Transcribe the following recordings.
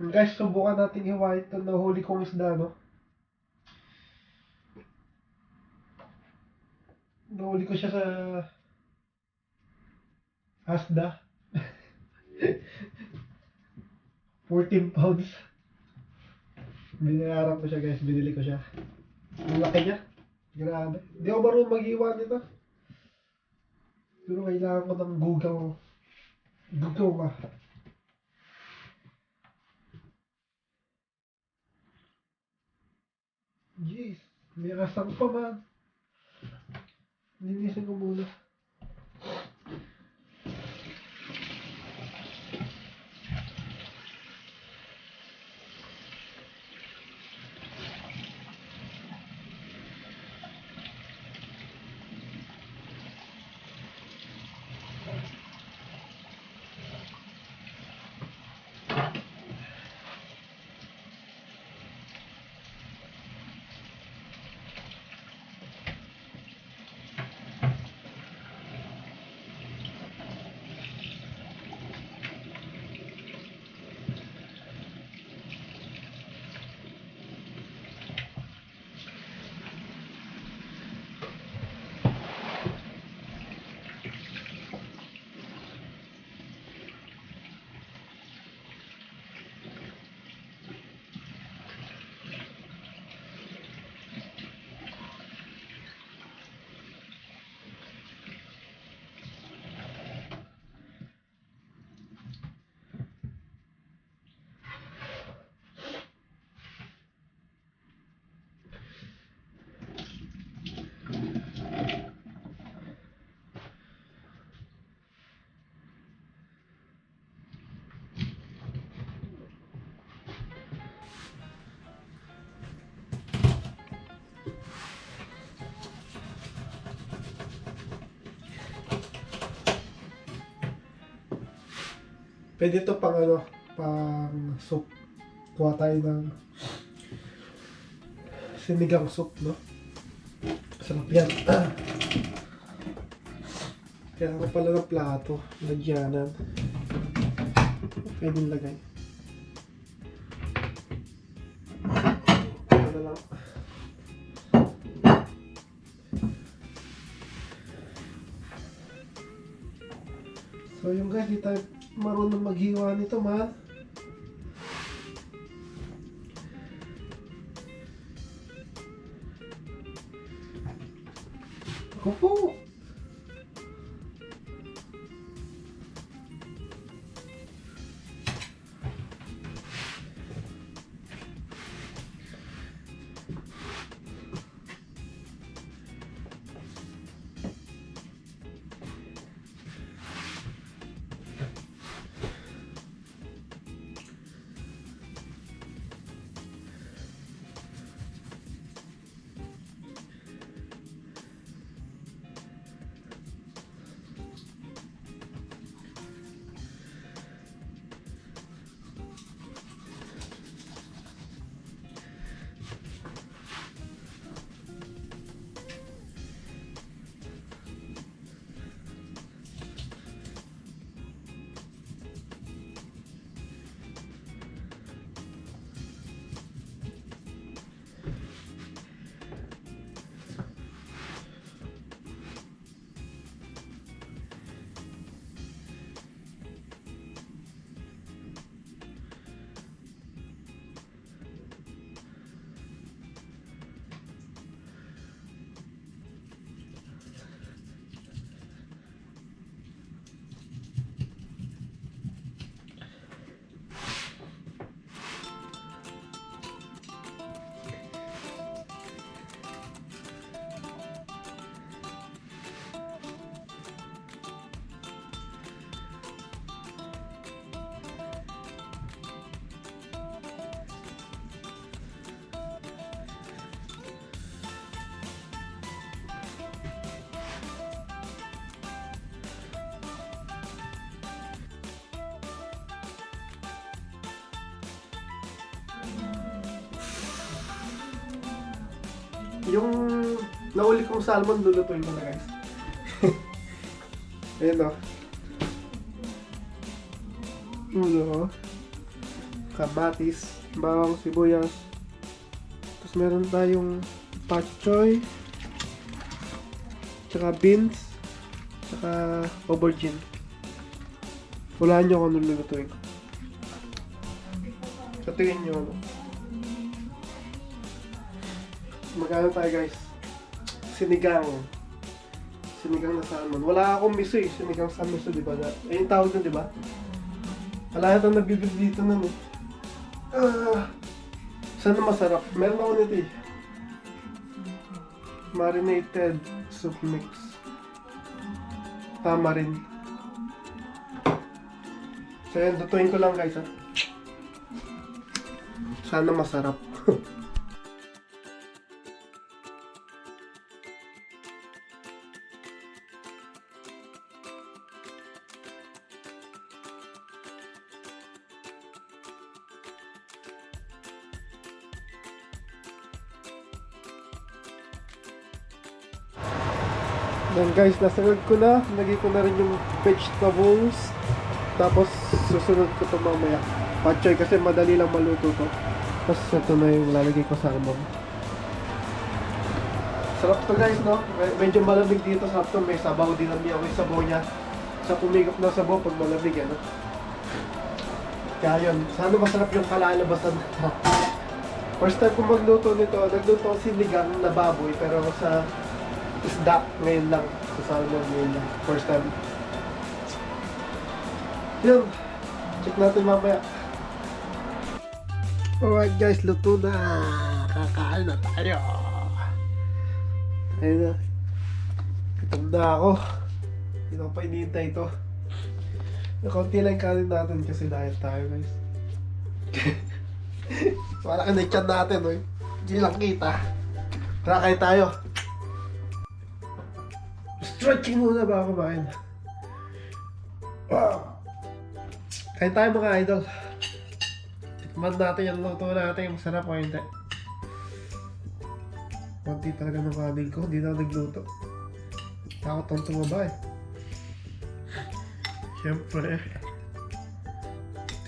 Guys, subukan natin hiwain ito na huli kong isda, no? Nahuli ko siya sa Asda. 14 pounds. Binayaran ko siya, guys. Binili ko siya. Ang laki niya. Grabe. Hindi ako marunong mag-iwa nito. Pero kailangan ko ng gugaw. Gugaw ba? Jeez. May asang pa, man. Linisin ko muna. Pwede ito pang ano, pang soup. Kuha tayo ng sinigang soup, no? Sarap yan. Kaya ako pala ng plato, lagyanan. Pwede lagay. Ano lang. So yung guys, di tayo marunong maghiwa nito, man. Ako po. Yung nahuli kong salmon, lulutuin ko na, guys. Ayan o. Ulo. kamatis, bawang, sibuyas. Tapos meron tayong pak choy, tsaka beans, tsaka aubergine. Hulaan nyo kung anong lulutuin ko. Sa tingin nyo ano. Magkano tayo guys? Sinigang. Sinigang na salmon. Wala akong miso eh. Sinigang sa miso, di ba? Yung tawag na, di ba? Wala yata nagbibig dito nun eh. Sana masarap. Meron ako nito eh. Marinated soup mix. Tamarind. So yan, dutuin ko lang guys ha. Sana masarap. Then guys, nasunod ko na. Lagay ko na rin yung vegetables. Tapos susunod ko ito mamaya. Patchoy kasi madali lang maluto to. Tapos ito na yung lalagay ko sa salmon. Sarap to guys, no? Medyo malamig dito sa to. May sabaw din ang yung sabaw niya. Sa pumigop na sabaw pag malamig, ano? Kaya yun, sana masarap yung kalalabasan. First time ko magluto nito. Nagluto ko sinigang na baboy pero sa isda ngayon lang. Sa salmon ngayon lang. First time. Yun. Check natin mamaya. Alright guys, luto na. Kakain na tayo. Ayun na. Gutom na ako. Hindi ko pa inihintay ito. Nakunti lang kanin natin kasi diet tayo guys. So, wala ka na yung tiyan natin. Eh. Hindi lang kita. Tara, kain tayo. Stretching muna ba kumain? Kain tayo mga idol. Tikman natin yung luto natin. Masarap o hindi. Kunti talaga ng kanin ko. Hindi na ako nagluto. Takot ang tumaba eh. Siyempre.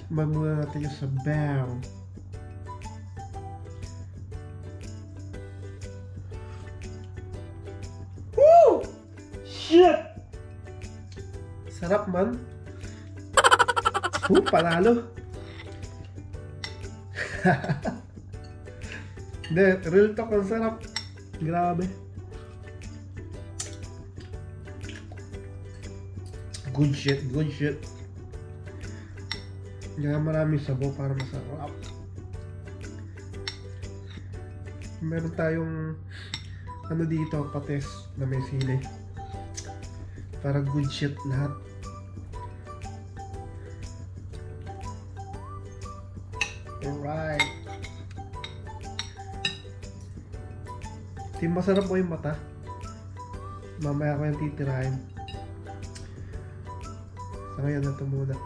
Tikman muna natin yung sabaw. Woo! Shit! Sarap man. Panalo. Hindi, real talk ang sarap. Grabe. Good shit, good shit. Kaya maraming sabaw para masarap. Meron tayong ano dito, pates na may sili. Para good shit lahat. Alright. Masarap mo yung mata. Mamaya ko yung titirahin. Sa ngayon na ito muna.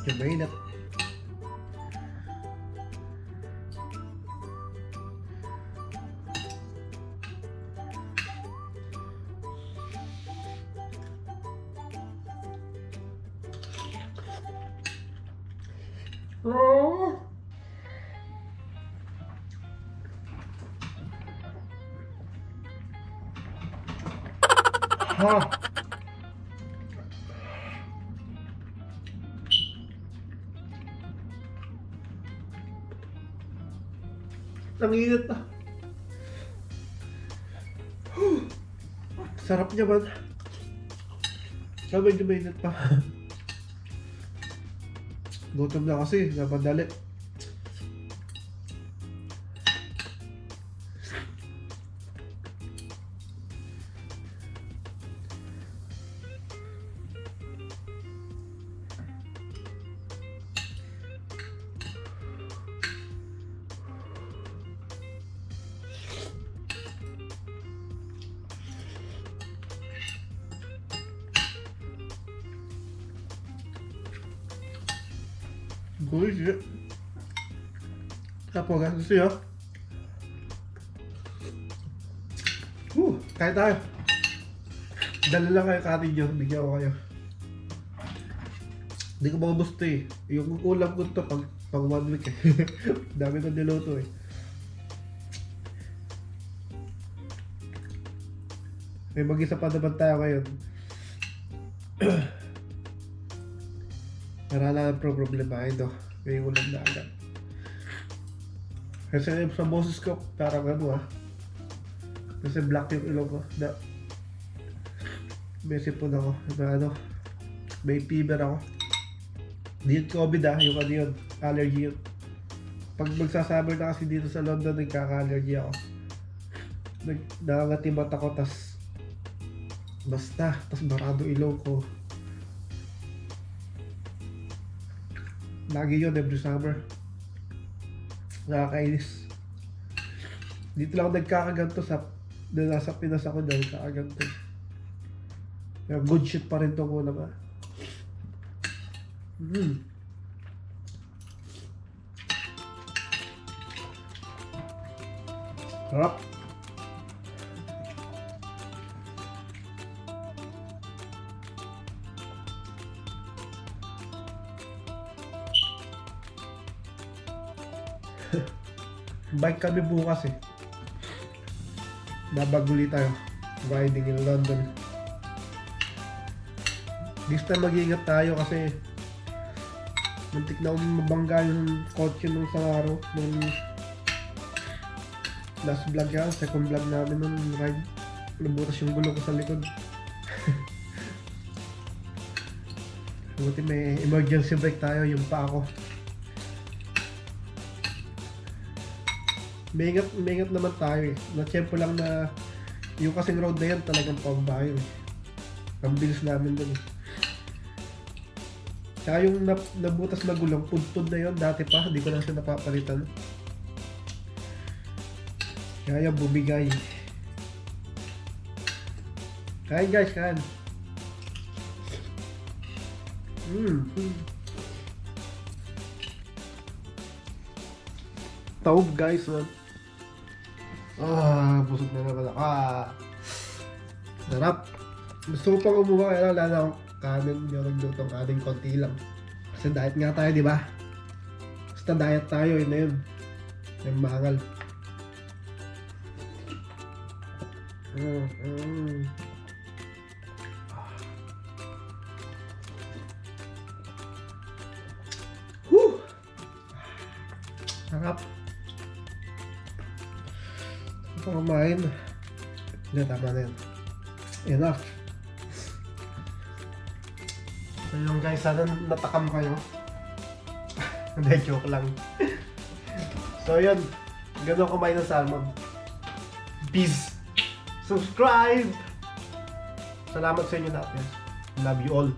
Yung mainit. Oh. Ha. Ang init na. Sarap niya ba? Medyo mainit pa. Gutom na kasi, napadali. Bullshit. Apa kan sih ya? Kain tayo. Dala lang kayo kanin nyo. Bigyan ko kayo. Hindi ko maubos to eh. Yung ulam ko to pang 1 week eh. Dami ko niluto eh. May mag-isa pa naman tayo ngayon. Marala ang problema ito. May ulam na agad. Kasi sa boses ko, parang ano kasi black yung ilong ko. May sipon ako. May fever ako. Hindi yung COVID yung ano yun. Allergy yun. Pag magsasummer na kasi dito sa London, nagkaka-allergy ako. Nakangatimat ako, tas barado ilong ko. Lagi yun every summer. Nakakainis. Dito lang ako nagkakaganto nasa Pinas ako dahil nagkakaganto. Kaya good shit pa rin itong ulam Sarap. Bike kami bukas eh. Babaguli tayo. Riding in London. This time mag-iingat tayo kasi muntik na mabangga yung kotse nung sa araw. Nung last vlog yan, second vlog namin nung ride. Nabutas yung gulong ko sa likod. Buti may emergency brake tayo, yung pa ako. May ingat naman tayo eh. Na-tiyempo lang na yung kasing road na yan talagang pambayo eh. Ang bilis namin dun eh. Tsaka yung nabutas na gulong, pudpud na yun. Dati pa, hindi ko lang siya napapalitan. Kaya yung bumigay. Kain guys, kain. Taob guys, man. Busog na naman ako. Sarap. Gusto ko pang umuha kaya wala na akong kanin. Hindi ako naglutong kanin, konti lang. Kasi diet nga tayo, di ba? Basta diet tayo, yun na yun. Yung mangal. Sarap. Kumain. Hindi, tama na yun. Enough. So yun guys, sana natakam kayo. Hindi, joke lang. So yun, ganun kumain ng salmon. Peace. Subscribe. Salamat sa inyo natin. Love you all.